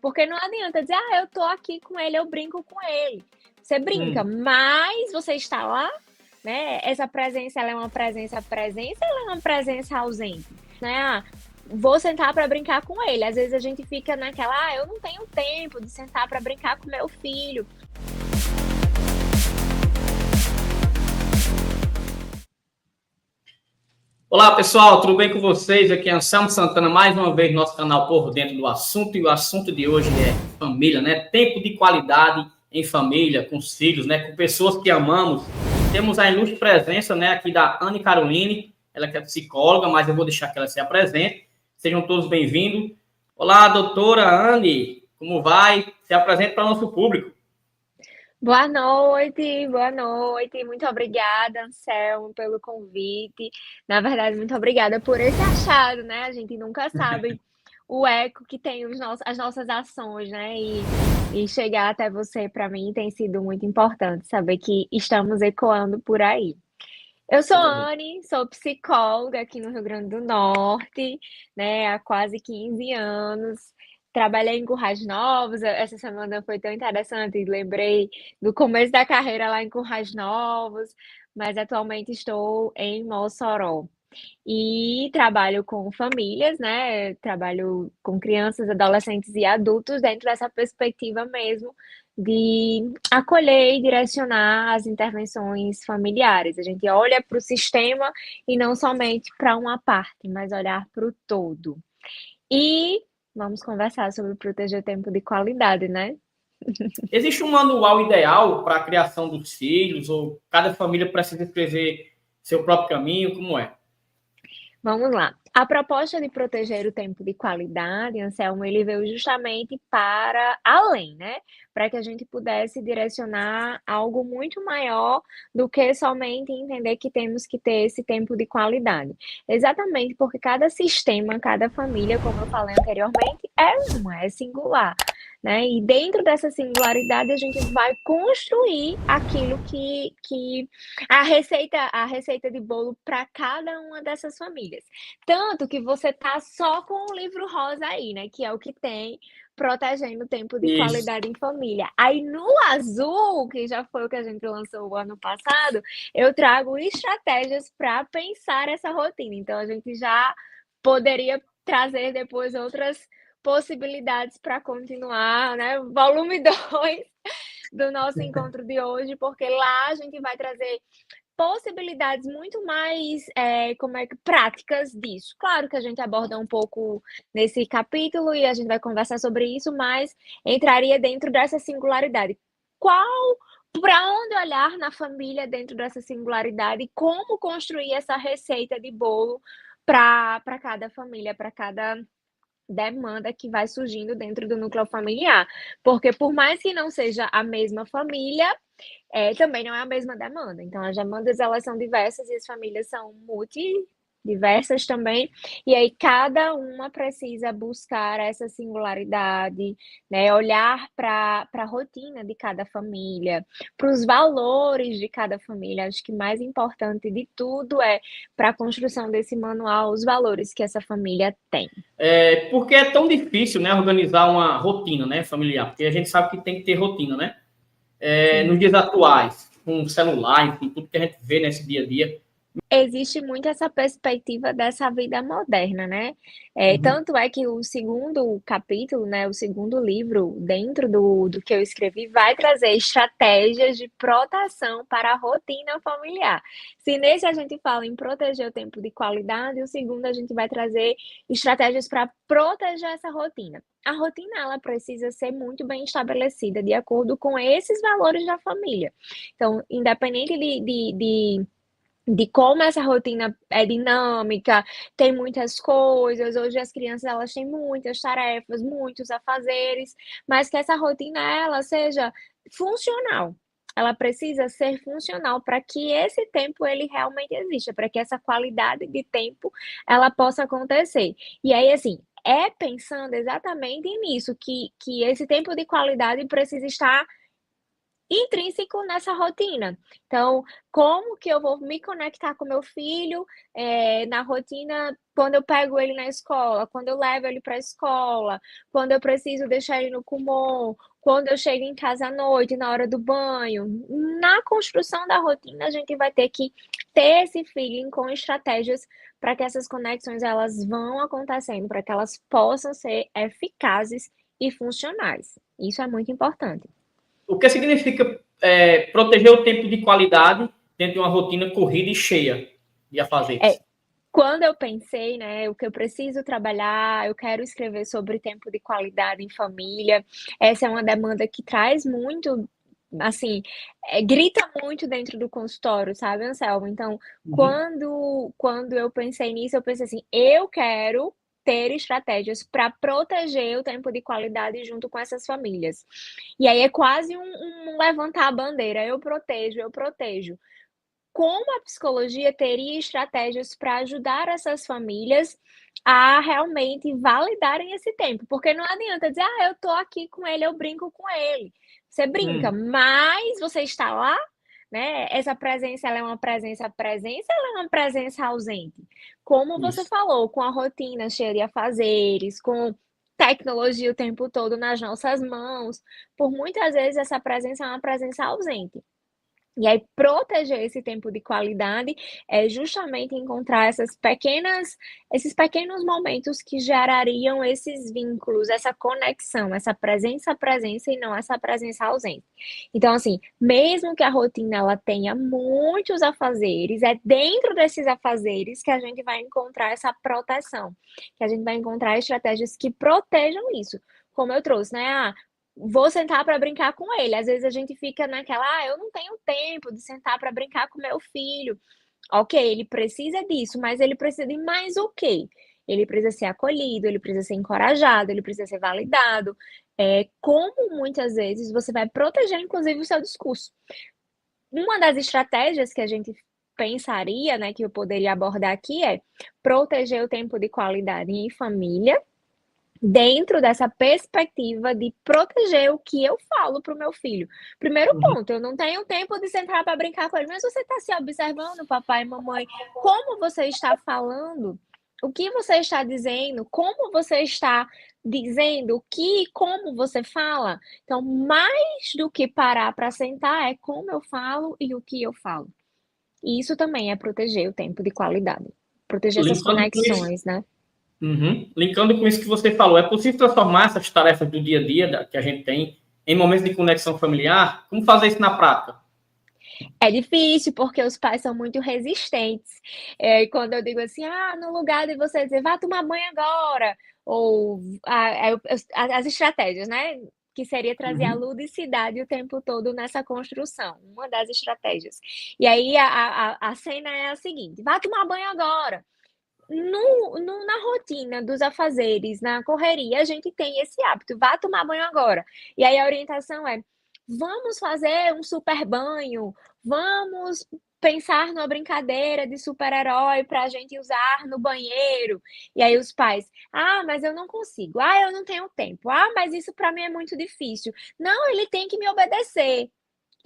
Porque não adianta dizer: "Ah, eu tô aqui com ele, eu brinco com ele". Você brinca, Hum. mas você está lá, né, essa presença, ela é uma presença presença, ela é uma presença ausente, né, vou sentar para brincar com ele, às vezes a gente fica naquela: "Ah, eu não tenho tempo de sentar para brincar com meu filho". Olá, pessoal, tudo bem com vocês? Aqui é Anselmo Santana, mais uma vez no nosso canal Por Dentro do Assunto, e o assunto de hoje é família, né? Tempo de qualidade em família, com os filhos, né? Com pessoas que amamos. Temos a ilustre presença, né, aqui da Anne Caroline, ela que é psicóloga, mas eu vou deixar que ela se apresente. Sejam todos bem-vindos. Olá, doutora Anne, como vai? Se apresente para o nosso público. Boa noite, muito obrigada, Anselmo, pelo convite. Na verdade, muito obrigada por esse achado, né, a gente nunca sabe o eco que tem as nossas ações, né, e chegar até você, para mim, tem sido muito importante saber que estamos ecoando por aí. Eu sou Coisa boa. Anne, sou psicóloga aqui no Rio Grande do Norte, né, há quase 15 anos. Trabalhei em Currais Novos, essa semana foi tão interessante, lembrei do começo da carreira lá em Currais Novos, mas atualmente estou em Mossoró. E trabalho com famílias, né, trabalho com crianças, adolescentes e adultos dentro dessa perspectiva mesmo de acolher e direcionar as intervenções familiares. A gente olha para o sistema e não somente para uma parte, mas olhar para o todo. E vamos conversar sobre proteger tempo de qualidade, né? Existe um manual ideal para a criação dos filhos, ou cada família precisa escrever seu próprio caminho? Como é? Vamos lá. A proposta de proteger o tempo de qualidade, Anselmo, ele veio justamente para além, né? Para que a gente pudesse direcionar algo muito maior do que somente entender que temos que ter esse tempo de qualidade. Exatamente porque cada sistema, cada família, como eu falei anteriormente, é singular. Né? E dentro dessa singularidade a gente vai construir aquilo que a receita de bolo para cada uma dessas famílias. Tanto que você tá só com o livro rosa aí, né, que é o que tem protegendo o tempo de Isso. qualidade em família. Aí no azul, que já foi o que a gente lançou o ano passado, eu trago estratégias para pensar essa rotina. Então a gente já poderia trazer depois outras possibilidades para continuar, né, volume 2 do nosso encontro de hoje, porque lá a gente vai trazer possibilidades muito mais, como é que práticas disso. Claro que a gente aborda um pouco nesse capítulo e a gente vai conversar sobre isso, mas entraria dentro dessa singularidade. Qual para onde olhar na família dentro dessa singularidade e como construir essa receita de bolo para cada família, para cada demanda que vai surgindo dentro do núcleo familiar. Porque por mais que não seja a mesma família, também não é a mesma demanda. Então as demandas elas são diversas e as famílias são multidiversas também, e aí cada uma precisa buscar essa singularidade, né, olhar para a rotina de cada família, para os valores de cada família. Acho que mais importante de tudo é, para a construção desse manual, os valores que essa família tem. Porque é tão difícil, né, organizar uma rotina, né, familiar, porque a gente sabe que tem que ter rotina, né? Nos Sim. dias atuais, com o celular, enfim, tudo que a gente vê nesse dia a dia. Existe muito essa perspectiva dessa vida moderna, né. Uhum. Tanto é que o segundo capítulo, né, o segundo livro dentro do que eu escrevi, vai trazer estratégias de proteção para a rotina familiar. Se nesse a gente fala em proteger o tempo de qualidade, o segundo a gente vai trazer estratégias para proteger essa rotina. A rotina ela precisa ser muito bem estabelecida de acordo com esses valores da família. Então, independente de como essa rotina é dinâmica, tem muitas coisas, hoje as crianças elas têm muitas tarefas, muitos afazeres, mas que essa rotina ela seja funcional. Ela precisa ser funcional para que esse tempo ele realmente exista, para que essa qualidade de tempo ela possa acontecer. E aí, assim, é pensando exatamente nisso, que esse tempo de qualidade precisa estar intrínseco nessa rotina. Então, como que eu vou me conectar com meu filho, na rotina quando eu pego ele na escola, quando eu levo ele para a escola, quando eu preciso deixar ele no Kumon, quando eu chego em casa à noite, na hora do banho. Na construção da rotina, a gente vai ter que ter esse feeling com estratégias para que essas conexões elas vão acontecendo, para que elas possam ser eficazes e funcionais. Isso é muito importante. O que significa proteger o tempo de qualidade dentro de uma rotina corrida e cheia de É, afazeres? quando eu pensei, né, o que eu preciso trabalhar, eu quero escrever sobre tempo de qualidade em família. Essa é uma demanda que traz muito, assim, grita muito dentro do consultório, sabe, Anselmo? Então, Uhum. quando eu pensei nisso, eu pensei assim: eu quero ter estratégias para proteger o tempo de qualidade junto com essas famílias. E aí é quase um levantar a bandeira: eu protejo, eu protejo. Como a psicologia teria estratégias para ajudar essas famílias a realmente validarem esse tempo? Porque não adianta dizer: "Ah, eu tô aqui com ele, eu brinco com ele". Você brinca, Hum, mas você está lá, né, essa presença, ela é uma presença presença, ela é uma presença ausente. Como você isso. falou, com a rotina cheia de afazeres, com tecnologia o tempo todo nas nossas mãos, por muitas vezes essa presença é uma presença ausente. E aí, proteger esse tempo de qualidade é justamente encontrar esses pequenos momentos que gerariam esses vínculos, essa conexão, essa presença a presença e não essa presença ausente. Então, assim, mesmo que a rotina ela tenha muitos afazeres, é dentro desses afazeres que a gente vai encontrar essa proteção, que a gente vai encontrar estratégias que protejam isso. Como eu trouxe, né? Ah, vou sentar para brincar com ele. Às vezes a gente fica naquela: "Ah, eu não tenho tempo de sentar para brincar com meu filho". Ok, ele precisa disso, mas ele precisa de mais o quê? Ele precisa ser acolhido, ele precisa ser encorajado, ele precisa ser validado. Como muitas vezes você vai proteger inclusive o seu discurso. Uma das estratégias que a gente pensaria, né, que eu poderia abordar aqui é proteger o tempo de qualidade em família, dentro dessa perspectiva de proteger o que eu falo para o meu filho. Primeiro Uhum. ponto, eu não tenho tempo de sentar para brincar com ele, mas você está se observando, papai e mamãe, como você está falando, o que você está dizendo, como você está dizendo, o que e como você fala. Então, mais do que parar para sentar, é como eu falo e o que eu falo. E isso também é proteger o tempo de qualidade, proteger essas Linkando com isso, conexões, né? Linkando com isso que você falou, é possível transformar essas tarefas do dia a dia que a gente tem em momentos de conexão familiar? Como fazer isso na prática? É difícil, porque os pais são muito resistentes. E quando eu digo assim: "Ah, no lugar de você dizer: 'Vá tomar banho agora'", ou as estratégias, né, que seria trazer a Uhum. ludicidade o tempo todo nessa construção, uma das estratégias. E aí a cena é a seguinte: "Vá tomar banho agora". Na rotina dos afazeres, na correria, a gente tem esse hábito: "Vá tomar banho agora". E aí a orientação é: "Vamos fazer um super banho, vamos pensar numa brincadeira de super-herói para a gente usar no banheiro". E aí os pais: "Ah, mas eu não consigo. Ah, eu não tenho tempo. Ah, mas isso para mim é muito difícil. Não, ele tem que me obedecer".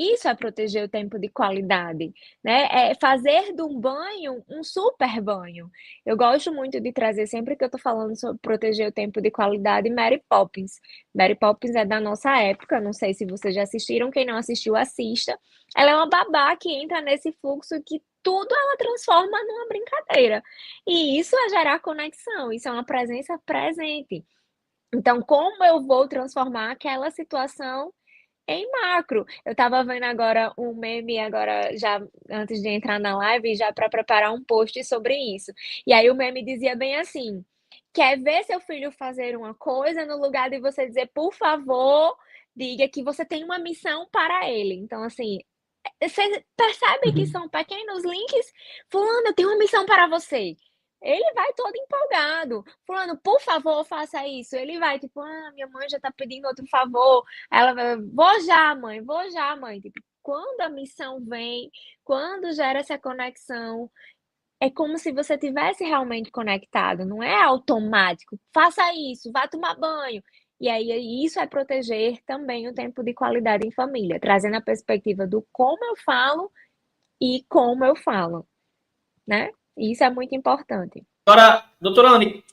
Isso é proteger o tempo de qualidade, né, é fazer de um banho um super banho. Eu gosto muito de trazer, sempre que eu tô falando sobre proteger o tempo de qualidade, Mary Poppins. Mary Poppins é da nossa época, não sei se vocês já assistiram, quem não assistiu, assista. Ela é uma babá que entra nesse fluxo que tudo ela transforma numa brincadeira. E isso é gerar conexão, isso é uma presença presente. Então, como eu vou transformar aquela situação em macro. Eu estava vendo agora um meme agora já antes de entrar na live, já para preparar um post sobre isso. E aí o meme dizia bem assim: "Quer ver seu filho fazer uma coisa, no lugar de você dizer: 'Por favor, diga que você tem uma missão para ele'". Então assim, você percebe que Uhum. são pequenos links? "Fulano, eu tenho uma missão para você". Ele vai todo empolgado. "Fulano, por favor, faça isso". Ele vai tipo: "Ah, minha mãe já tá pedindo outro favor". Aí ela vai: vou já mãe". Tipo, quando a missão vem, quando gera essa conexão, é como se você tivesse realmente conectado, não é automático. "Faça isso, vá tomar banho". E aí isso é proteger também o tempo de qualidade em família, trazendo a perspectiva do como eu falo e como eu falo, né? Isso é muito importante. Agora, doutora Anne,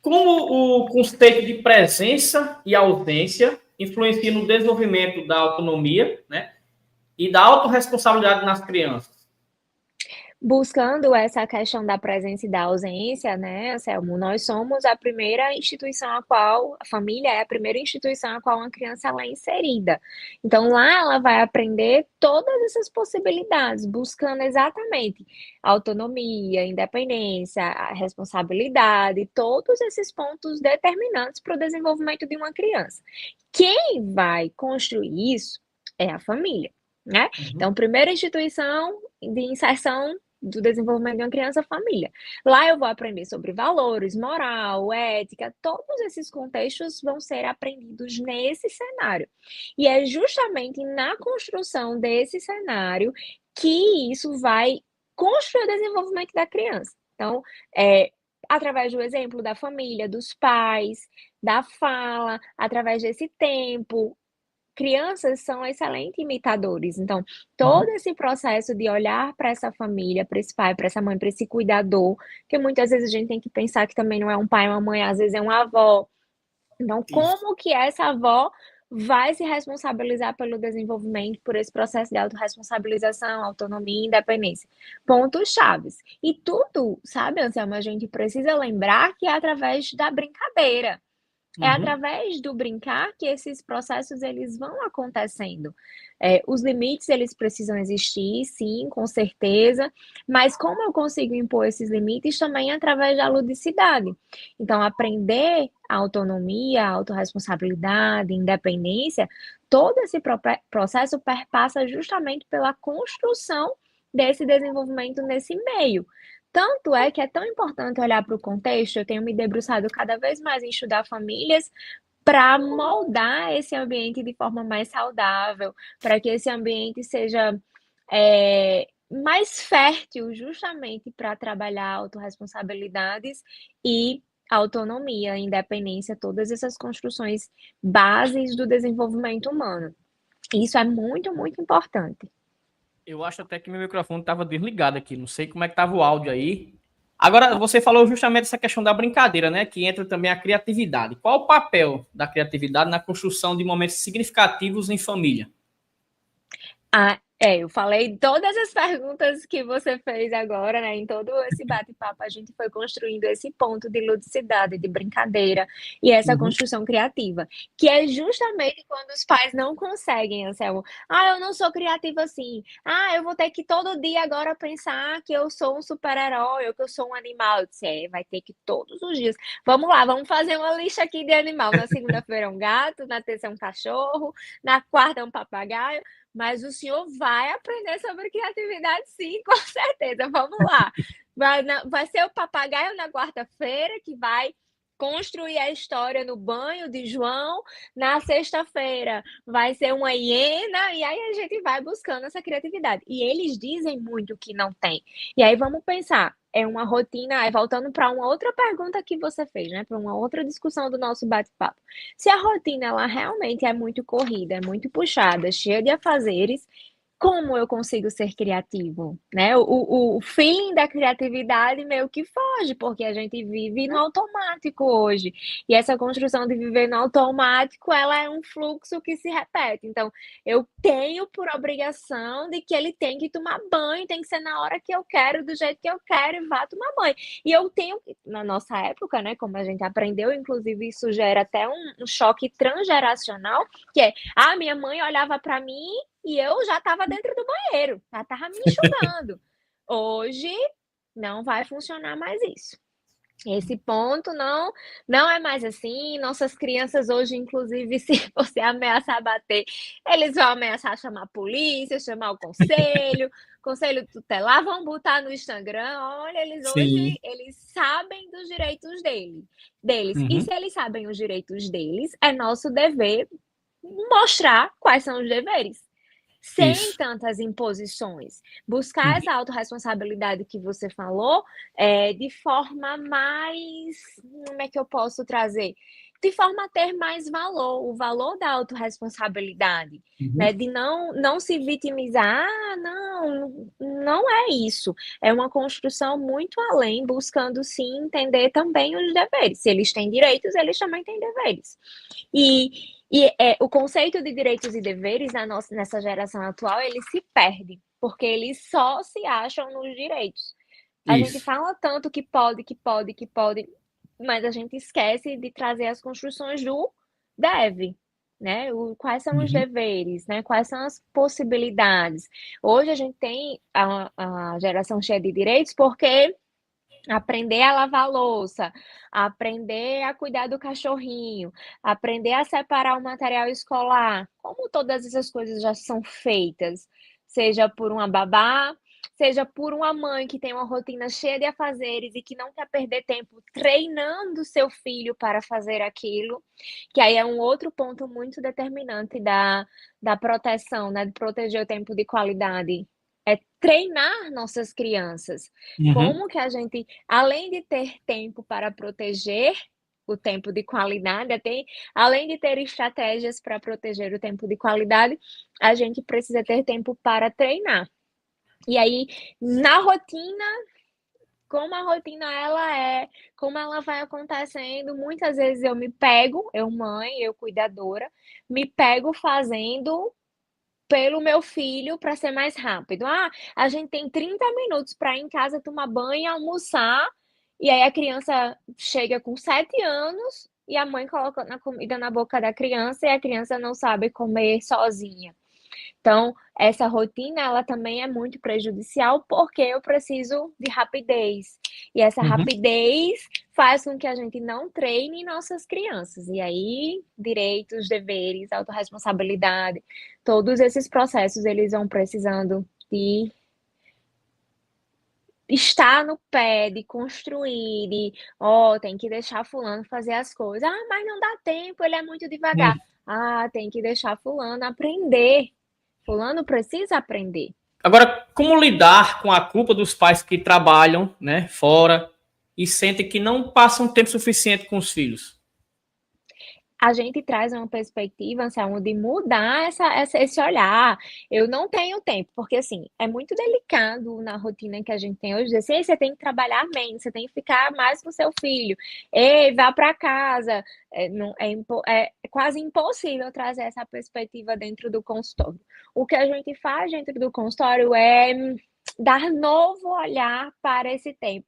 como o conceito de presença e ausência influencia no desenvolvimento da autonomia, né, e da autorresponsabilidade nas crianças? Buscando essa questão da presença e da ausência, né, Anselmo, nós somos a primeira instituição a família é a primeira instituição a qual uma criança ela é inserida. Então lá ela vai aprender todas essas possibilidades, buscando exatamente autonomia, independência, a responsabilidade, todos esses pontos determinantes para o desenvolvimento de uma criança. Quem vai construir isso é a família, né? Então, primeira instituição de inserção do desenvolvimento de uma criança, família. Lá eu vou aprender sobre valores, moral, ética, todos esses contextos vão ser aprendidos nesse cenário. E é justamente na construção desse cenário que isso vai construir o desenvolvimento da criança. Então, através do exemplo da família, dos pais, da fala, através desse tempo, crianças são excelentes imitadores, então todo esse processo de olhar para essa família, para esse pai, para essa mãe, para esse cuidador, que muitas vezes a gente tem que pensar que também não é um pai, uma mãe, às vezes é uma avó. Então, Isso. como que essa avó vai se responsabilizar pelo desenvolvimento, por esse processo de autorresponsabilização, autonomia e independência? Pontos chaves. E tudo, sabe, Anselmo, a gente precisa lembrar que é através da brincadeira. É através do brincar que esses processos eles vão acontecendo. Os limites eles precisam existir, sim, com certeza, mas como eu consigo impor esses limites também através da ludicidade. Então, aprender a autonomia, a autorresponsabilidade, independência, todo esse processo perpassa justamente pela construção desse desenvolvimento nesse meio. Tanto é que é tão importante olhar para o contexto, eu tenho me debruçado cada vez mais em estudar famílias para moldar esse ambiente de forma mais saudável, para que esse ambiente seja mais fértil justamente para trabalhar autorresponsabilidades e autonomia, independência, todas essas construções bases do desenvolvimento humano. Isso é muito, muito importante. Eu acho até que meu microfone estava desligado aqui, não sei como é que estava o áudio aí. Agora, você falou justamente essa questão da brincadeira, né? Que entra também a criatividade. Qual o papel da criatividade na construção de momentos significativos em família? Eu falei todas as perguntas que você fez agora, né? Em todo esse bate-papo, a gente foi construindo esse ponto de ludicidade, de brincadeira e essa construção criativa, que é justamente quando os pais não conseguem, Anselmo. Eu não sou criativa assim. Eu vou ter que todo dia agora pensar que eu sou um super-herói ou que eu sou um animal. Eu disse, vai ter que todos os dias. Vamos lá, vamos fazer uma lista aqui de animal. Na segunda-feira é um gato, na terça é um cachorro, na quarta é um papagaio. Mas o senhor vai aprender sobre criatividade, sim, com certeza. Vamos lá. Vai ser o papagaio na quarta-feira que vai construir a história no banho de João. Na sexta-feira vai ser uma hiena. E aí a gente vai buscando essa criatividade. E eles dizem muito que não tem. E aí vamos pensar. É uma rotina, voltando para uma outra pergunta que você fez, né? Para uma outra discussão do nosso bate-papo. Se a rotina ela realmente é muito corrida, é muito puxada, cheia de afazeres, como eu consigo ser criativo, né? O fim da criatividade meio que foge, porque a gente vive no automático hoje. E essa construção de viver no automático, ela é um fluxo que se repete. Então, eu tenho por obrigação de que ele tem que tomar banho, tem que ser na hora que eu quero, do jeito que eu quero, e vá tomar banho. E eu tenho, na nossa época, né, como a gente aprendeu, inclusive isso gera até um choque transgeracional, que é, minha mãe olhava para mim e eu já estava dentro do banheiro, já estava me enxugando. Hoje não vai funcionar mais isso. Esse ponto não é mais assim. Nossas crianças hoje, inclusive, se você ameaçar bater, eles vão ameaçar chamar a polícia, chamar o conselho tutelar, vão botar no Instagram. Olha, eles hoje eles sabem dos direitos deles. E se eles sabem os direitos deles, é nosso dever mostrar quais são os deveres. Sem tantas imposições. Buscar essa autorresponsabilidade que você falou de forma mais. Como é que eu posso trazer? de forma a ter mais valor, o valor da autorresponsabilidade, Uhum. né? De não se vitimizar, não é isso. É uma construção muito além, buscando sim entender também os deveres. Se eles têm direitos, eles também têm deveres. O conceito de direitos e deveres nessa geração atual, ele se perde, porque eles só se acham nos direitos. A gente Isso. fala tanto que pode, que pode, que pode, mas a gente esquece de trazer as construções do deve, né? Quais são os Uhum. deveres, né? Quais são as possibilidades. Hoje a gente tem a geração cheia de direitos porque aprender a lavar a louça, aprender a cuidar do cachorrinho, aprender a separar o material escolar, como todas essas coisas já são feitas, seja por uma babá, seja por uma mãe que tem uma rotina cheia de afazeres e que não quer perder tempo treinando seu filho para fazer aquilo, que aí é um outro ponto muito determinante da proteção, né, de proteger o tempo de qualidade. É treinar nossas crianças. Uhum. Como que a gente, além de ter tempo para proteger o tempo de qualidade, além de ter estratégias para proteger o tempo de qualidade, a gente precisa ter tempo para treinar. E aí, na rotina, como a rotina como ela vai acontecendo, muitas vezes eu me pego, eu mãe, eu cuidadora, me pego fazendo pelo meu filho para ser mais rápido. Ah, a gente tem 30 minutos para ir em casa tomar banho, almoçar, e aí a criança chega com 7 anos e a mãe coloca a comida na boca da criança e a criança não sabe comer sozinha. Então, essa rotina, ela também é muito prejudicial, porque eu preciso de rapidez. E essa Uhum. rapidez faz com que a gente não treine nossas crianças. E aí, direitos, deveres, autorresponsabilidade, todos esses processos, eles vão precisando de estar no pé, de construir, tem que deixar fulano fazer as coisas. Ah, mas não dá tempo, ele é muito devagar. Hum. Ah, tem que deixar fulano aprender. Fulano precisa aprender. Agora, como lidar com a culpa dos pais que trabalham, né, fora e sentem que não passam tempo suficiente com os filhos? A gente traz uma perspectiva, Anselmo, de mudar esse olhar. Eu não tenho tempo, porque assim, é muito delicado na rotina que a gente tem hoje, dizer assim, você tem que trabalhar menos, você tem que ficar mais com seu filho, ei, vá para casa. É quase impossível trazer essa perspectiva dentro do consultório. O que a gente faz dentro do consultório é dar novo olhar para esse tempo,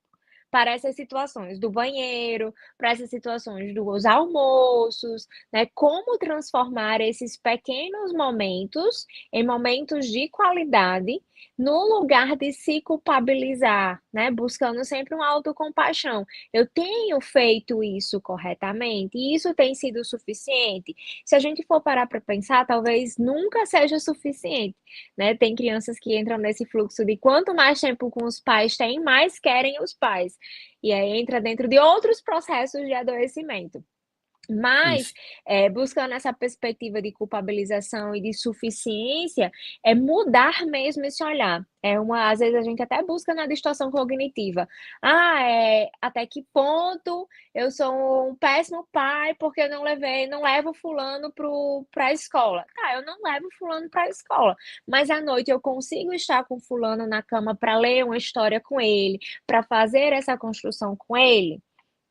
para essas situações do banheiro, para essas situações dos almoços, né? Como transformar esses pequenos momentos em momentos de qualidade, no lugar de se culpabilizar, né? Buscando sempre uma autocompaixão. Eu tenho feito isso corretamente e isso tem sido suficiente? Se a gente for parar para pensar, talvez nunca seja suficiente, né? Tem crianças que entram nesse fluxo de quanto mais tempo com os pais têm, mais querem os pais. E aí entra dentro de outros processos de adoecimento. Mas, Isso. buscando essa perspectiva de culpabilização e de suficiência, é mudar mesmo esse olhar. Às vezes a gente até busca na distorção cognitiva. Ah, até que ponto eu sou um péssimo pai porque eu não levo fulano para a escola. Tá, eu não levo fulano para a escola, mas à noite eu consigo estar com fulano na cama para ler uma história com ele, para fazer essa construção com ele.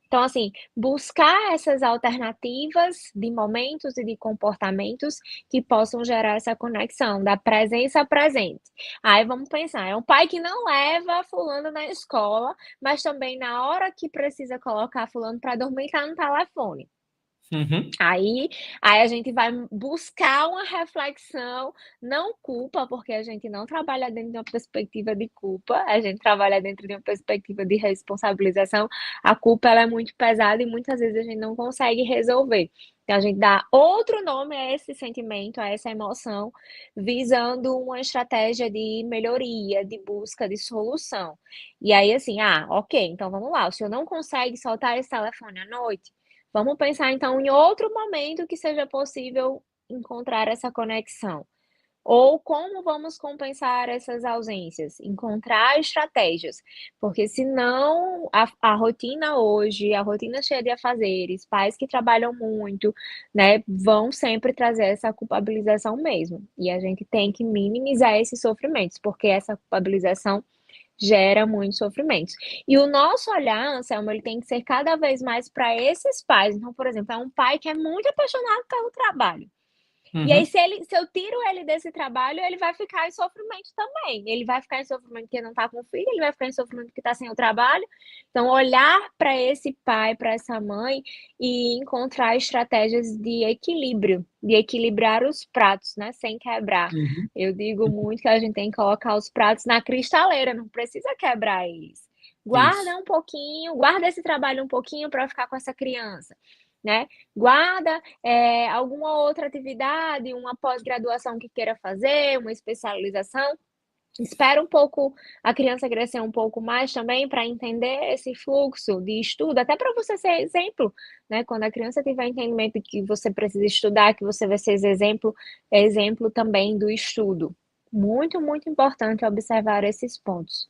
Então, assim, buscar essas alternativas de momentos e de comportamentos que possam gerar essa conexão da presença presente. Aí vamos pensar, é um pai que não leva fulano na escola, mas também na hora que precisa colocar fulano para dormir, tá no telefone. Uhum. Aí a gente vai buscar uma reflexão, não culpa, porque a gente não trabalha dentro de uma perspectiva de culpa, a gente trabalha dentro de uma perspectiva de responsabilização. A culpa ela é muito pesada e muitas vezes a gente não consegue resolver. Então a gente dá outro nome a esse sentimento, a essa emoção, visando uma estratégia de melhoria, de busca de solução. E aí assim, ok, então vamos lá, o senhor não consegue soltar esse telefone à noite? Vamos pensar então em outro momento que seja possível encontrar essa conexão. Ou como vamos compensar essas ausências? Encontrar estratégias, porque senão a rotina hoje, a rotina cheia de afazeres, pais que trabalham muito, né, vão sempre trazer essa culpabilização mesmo. E a gente tem que minimizar esses sofrimentos, porque essa culpabilização gera muitos sofrimentos. E o nosso olhar, Anselmo, ele tem que ser cada vez mais para esses pais. Então, por exemplo, é um pai que é muito apaixonado pelo trabalho. E aí, Uhum. se eu tiro ele desse trabalho, ele vai ficar em sofrimento também. Ele vai ficar em sofrimento porque não está com o filho, ele vai ficar em sofrimento porque está sem o trabalho. Então, olhar para esse pai, para essa mãe e encontrar estratégias de equilíbrio, de equilibrar os pratos, né, sem quebrar. Uhum. Eu digo muito que a gente tem que colocar os pratos na cristaleira, não precisa quebrar eles. Guarda Isso. um pouquinho, guarda esse trabalho um pouquinho para ficar com essa criança, né? Guarda alguma outra atividade, uma pós-graduação que queira fazer, uma especialização. Espera um pouco a criança crescer um pouco mais também para entender esse fluxo de estudo, até para você ser exemplo, né? Quando a criança tiver entendimento de que você precisa estudar, que você vai ser exemplo, exemplo também do estudo. Muito, muito importante observar esses pontos.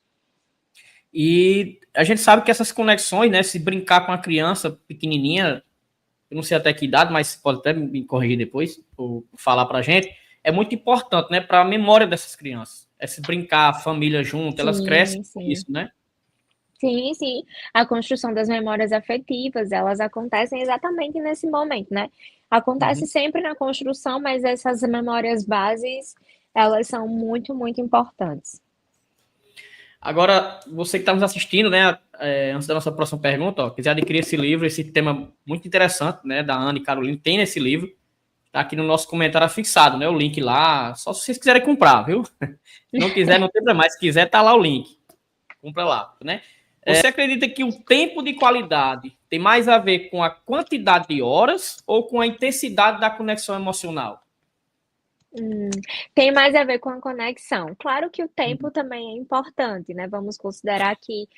E a gente sabe que essas conexões, né, se brincar com a criança pequenininha, eu não sei até que idade, mas pode até me corrigir depois, ou falar pra gente, é muito importante, né, para a memória dessas crianças. É se brincar, a família junto, elas crescem Sim, com sim. isso, né? Sim, sim. A construção das memórias afetivas, elas acontecem exatamente nesse momento, né. Acontece Uhum. sempre na construção, mas essas memórias bases, elas são muito, muito importantes. Agora, você que está nos assistindo, né, antes da nossa próxima pergunta, ó, quiser adquirir esse livro, esse tema muito interessante, né, da Ana e Caroline, tem nesse livro, tá aqui no nosso comentário fixado, né, o link lá, só se vocês quiserem comprar, viu? Se não quiser, não tem problema, mas se quiser, tá lá o link, compra lá, né? Você acredita que o tempo de qualidade tem mais a ver com a quantidade de horas ou com a intensidade da conexão emocional? Hum, tem mais a ver com a conexão. Claro que o tempo também é importante, né, vamos considerar que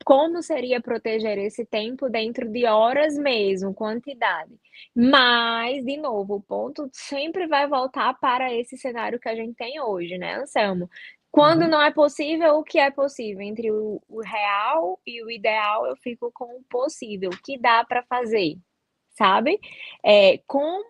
como seria proteger esse tempo dentro de horas mesmo, quantidade. Mas, de novo, o ponto sempre vai voltar para esse cenário que a gente tem hoje, né, Anselmo? Quando Uhum. não é possível, o que é possível? Entre o real e o ideal, eu fico com o possível, o que dá para fazer, sabe? Como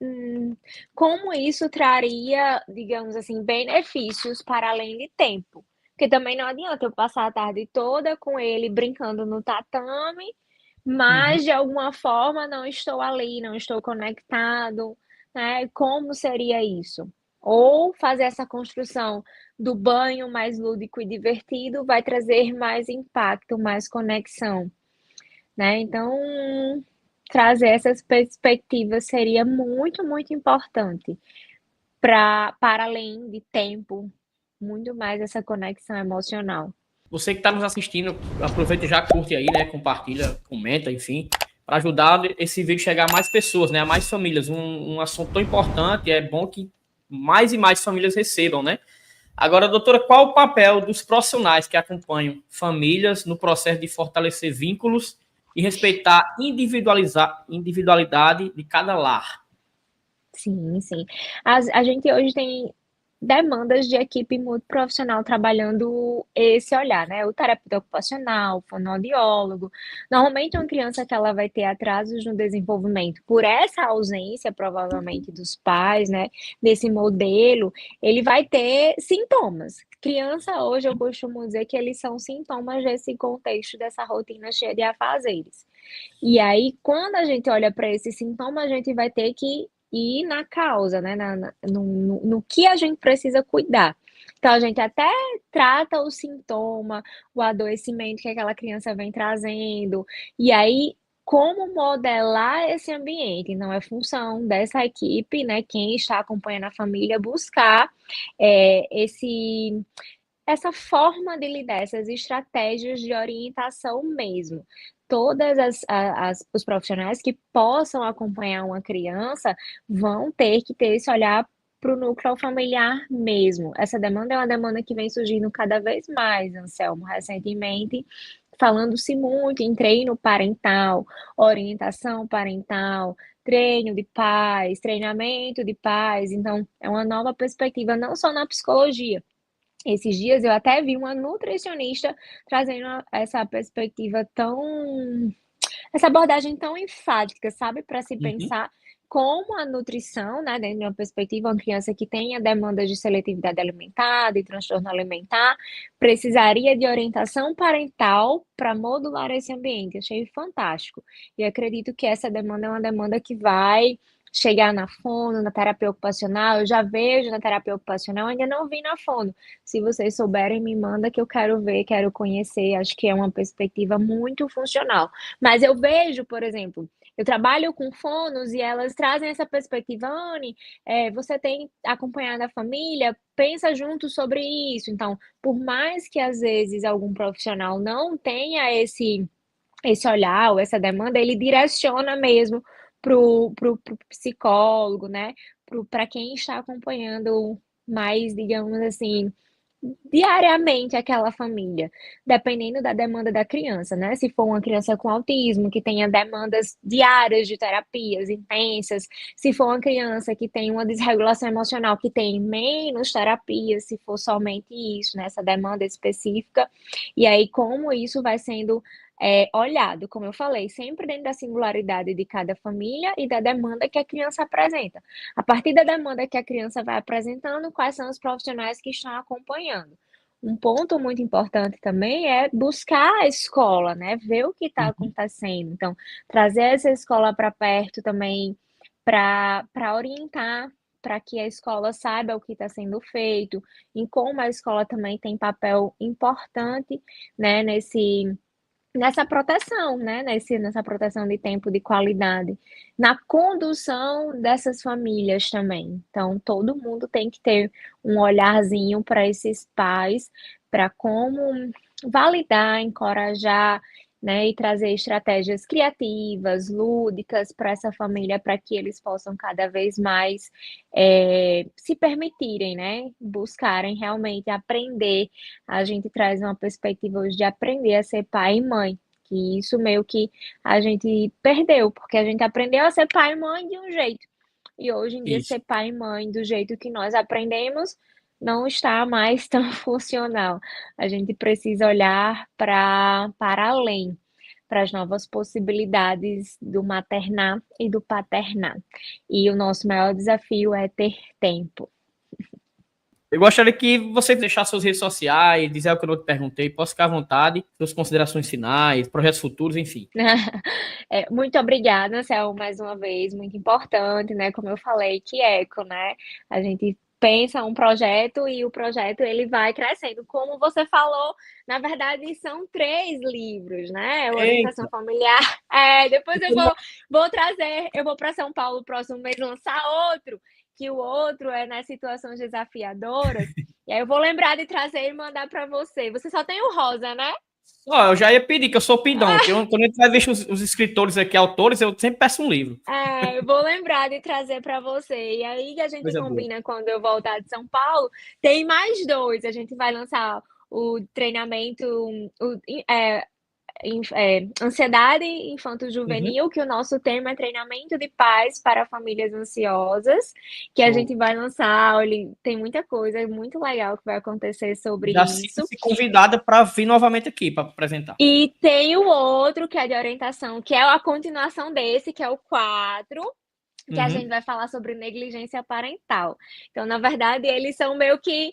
hum, como isso traria, digamos assim, benefícios para além de tempo? Porque também não adianta eu passar a tarde toda com ele brincando no tatame, Uhum. mas de alguma forma não estou ali, não estou conectado, né? Como seria isso? Ou fazer essa construção do banho mais lúdico e divertido vai trazer mais impacto, mais conexão, né? Então, trazer essas perspectivas seria muito, muito importante para além de tempo, muito mais essa conexão emocional. Você que está nos assistindo, aproveita e já curte aí, né? Compartilha, comenta, enfim, para ajudar esse vídeo a chegar a mais pessoas, né? A mais famílias. Um assunto tão importante, é bom que mais e mais famílias recebam, né? Agora, doutora, qual o papel dos profissionais que acompanham famílias no processo de fortalecer vínculos e respeitar a individualidade de cada lar? Sim, sim. A gente hoje tem demandas de equipe multiprofissional trabalhando esse olhar, né, o terapeuta ocupacional, o fonoaudiólogo. Normalmente uma criança que ela vai ter atrasos no desenvolvimento por essa ausência, provavelmente, dos pais, né, desse modelo, ele vai ter sintomas. Criança hoje eu costumo dizer que eles são sintomas desse contexto, dessa rotina cheia de afazeres. E aí, quando a gente olha para esse sintoma, a gente vai ter que ir na causa, né, no que a gente precisa cuidar. Então, a gente até trata o sintoma, o adoecimento que aquela criança vem trazendo, e aí como modelar esse ambiente. Então, é função dessa equipe, né, quem está acompanhando a família, buscar esse essa forma de lidar, essas estratégias de orientação mesmo. Todas os profissionais que possam acompanhar uma criança vão ter que ter esse olhar para o núcleo familiar mesmo. Essa demanda é uma demanda que vem surgindo cada vez mais, Anselmo, recentemente, falando-se muito em treino parental, orientação parental, treino de pais, treinamento de pais. Então, é uma nova perspectiva, não só na psicologia. Esses dias eu até vi uma nutricionista trazendo essa perspectiva tão essa abordagem tão enfática, sabe, para se Uhum. pensar como a nutrição, né, dentro de uma perspectiva, uma criança que tenha demandas de seletividade alimentar, de transtorno alimentar, precisaria de orientação parental para modular esse ambiente. Achei fantástico. E acredito que essa demanda é uma demanda que vai chegar na fono, na terapia ocupacional. Eu já vejo na terapia ocupacional, ainda não vi na fono. Se vocês souberem, me manda que eu quero ver, quero conhecer. Acho que é uma perspectiva muito funcional. Mas eu vejo, por exemplo, eu trabalho com fonos e elas trazem essa perspectiva, Anne, você tem acompanhado a família, pensa junto sobre isso. Então, por mais que às vezes algum profissional não tenha esse olhar ou essa demanda, ele direciona mesmo pro psicólogo, né? Para quem está acompanhando mais, digamos assim, diariamente aquela família, dependendo da demanda da criança, né? Se for uma criança com autismo, que tenha demandas diárias de terapias intensas, se for uma criança que tem uma desregulação emocional, que tem menos terapias, se for somente isso, né? Essa demanda específica, e aí como isso vai sendo olhado, como eu falei, sempre dentro da singularidade de cada família e da demanda que a criança apresenta. A partir da demanda que a criança vai apresentando, quais são os profissionais que estão acompanhando. Um ponto muito importante também é buscar a escola, né? Ver o que está Uhum. acontecendo. Então, trazer essa escola para perto também para orientar, para que a escola saiba o que está sendo feito, em como a escola também tem papel importante, né, nessa proteção, né, nessa proteção de tempo de qualidade, na condução dessas famílias também. Então, todo mundo tem que ter um olharzinho para esses pais, para como validar, encorajar, né, e trazer estratégias criativas, lúdicas para essa família, para que eles possam cada vez mais se permitirem, né, buscarem realmente aprender. A gente traz uma perspectiva hoje de aprender a ser pai e mãe, que isso meio que a gente perdeu, porque a gente aprendeu a ser pai e mãe de um jeito, e hoje em dia Isso. ser pai e mãe do jeito que nós aprendemos não está mais tão funcional. A gente precisa olhar para além, para as novas possibilidades do maternar e do paternar. E o nosso maior desafio é ter tempo. Eu gostaria que você deixasse suas redes sociais, dizer o que eu não te perguntei, posso ficar à vontade, suas considerações finais, projetos futuros, enfim. Muito obrigada, Céu, mais uma vez, muito importante, né? Como eu falei, que eco, né? A gente pensa um projeto e o projeto ele vai crescendo. Como você falou, na verdade são 3 livros, né? Orientação Eita, familiar. Depois vou trazer, eu vou para São Paulo no próximo mês lançar outro, que o outro é nas situações desafiadoras. E aí eu vou lembrar de trazer e mandar para você. Você só tem o rosa, né? ó, eu já ia pedir, que eu sou pidão, que quando a gente vai ver os escritores aqui, autores, eu sempre peço um livro. Eu vou lembrar de trazer para você. E aí a gente Coisa boa. combina quando eu voltar de São Paulo. Tem mais 2. A gente vai lançar o treinamento, ansiedade Uhum. infanto-juvenil, que o nosso tema é treinamento de paz para famílias ansiosas, que a gente Show. vai lançar. Olha, tem muita coisa muito legal que vai acontecer sobre Já isso. sinta-se convidada para vir novamente aqui para apresentar. E tem o outro, que é de orientação, que é a continuação desse, que é o 4, que a gente Uhum. vai falar sobre negligência parental. Então, na verdade, eles são meio que,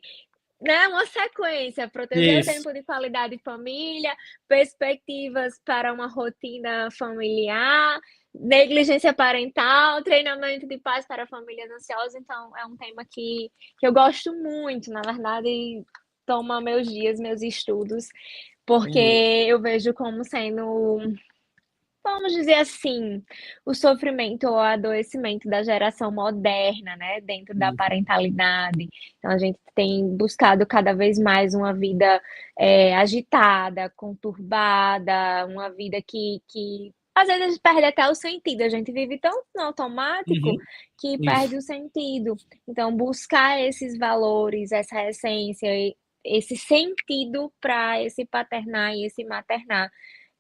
né, uma sequência, proteger Isso. tempo de qualidade de família, perspectivas para uma rotina familiar, negligência parental, treinamento de paz para famílias ansiosas. Então, é um tema que eu gosto muito, na verdade, toma meus dias, meus estudos, porque Entendi. eu vejo como sendo, vamos dizer assim, o sofrimento ou adoecimento da geração moderna, né, dentro da Uhum. parentalidade. Então, a gente tem buscado cada vez mais uma vida agitada, conturbada, uma vida que às vezes a gente perde até o sentido. A gente vive tão no automático Uhum. que Isso. perde o sentido. Então, buscar esses valores, essa essência, esse sentido para esse paternar e esse maternar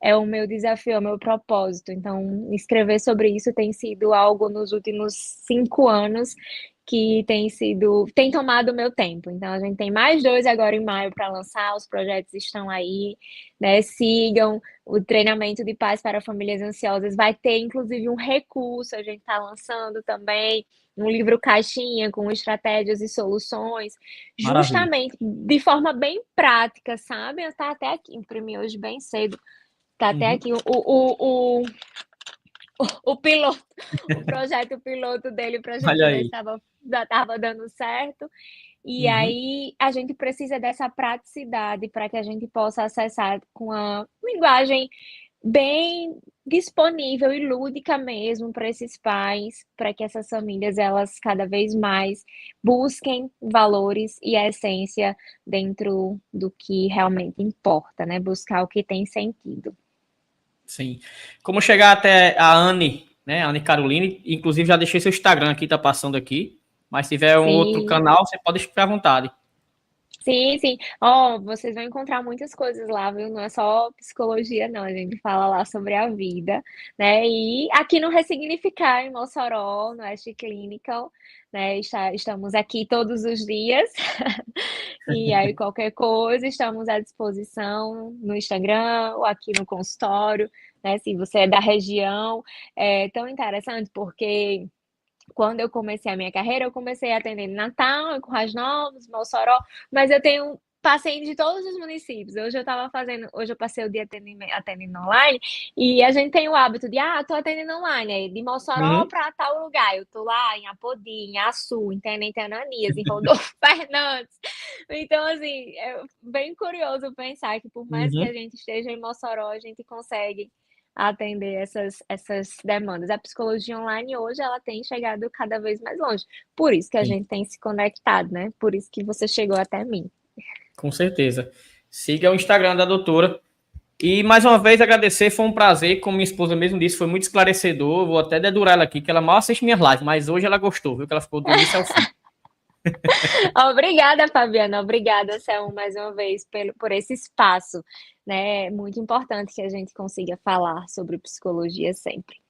é o meu desafio, é o meu propósito. Então, escrever sobre isso tem sido algo nos últimos 5 anos que tem tomado o meu tempo. Então, a gente tem mais 2 agora em maio para lançar, os projetos estão aí, né? Sigam o treinamento de paz para famílias ansiosas. Vai ter, inclusive, um recurso, a gente está lançando também, um livro caixinha com estratégias e soluções, Maravilha. justamente de forma bem prática, sabe? Eu tá até aqui, imprimi hoje bem cedo, tá até Uhum. aqui o piloto, o projeto piloto dele para a gente Olha ver se aí. estava dando certo. E Uhum. aí a gente precisa dessa praticidade para que a gente possa acessar com a linguagem bem disponível e lúdica mesmo para esses pais, para que essas famílias elas cada vez mais busquem valores e a essência dentro do que realmente importa, né? Buscar o que tem sentido. Sim. Como chegar até a Anne, né? A Anne Caroline, inclusive já deixei seu Instagram aqui, tá passando aqui. Mas se tiver um outro Sim. canal, você pode ficar à vontade. Sim, sim. Ó, vocês vão encontrar muitas coisas lá, viu? Não é só psicologia, não. A gente fala lá sobre a vida, né? E aqui no Ressignificar, em Mossoró, no West Clinical, né? Estamos aqui todos os dias. E aí, qualquer coisa, estamos à disposição no Instagram ou aqui no consultório, né? Se você é da região. É tão interessante porque quando eu comecei a minha carreira, eu comecei atendendo Natal, em Currais Novos, Mossoró, mas eu tenho pacientes de todos os municípios. Hoje eu passei o dia atendendo online, e a gente tem o hábito de, tô atendendo online, aí de Mossoró Uhum. para tal lugar. Eu tô lá em Apodi, em Açu, em Tenente Ananias, em Rodolfo Fernandes. Então, assim, é bem curioso pensar que por mais que a Uhum. gente esteja em Mossoró, a gente consegue atender essas demandas. A psicologia online hoje ela tem chegado cada vez mais longe. Por isso que a Sim, gente tem se conectado, né? Por isso que você chegou até mim. com certeza. Siga o Instagram da doutora. E mais uma vez agradecer, foi um prazer, como minha esposa mesmo disse, foi muito esclarecedor. Vou até dedurar ela aqui, que ela mal assiste minhas lives, mas hoje ela gostou, viu? Que ela ficou do início ao fim. Obrigada, Fabiana. Obrigada, Selma, mais uma vez por esse espaço, né? É muito importante que a gente consiga falar sobre psicologia sempre.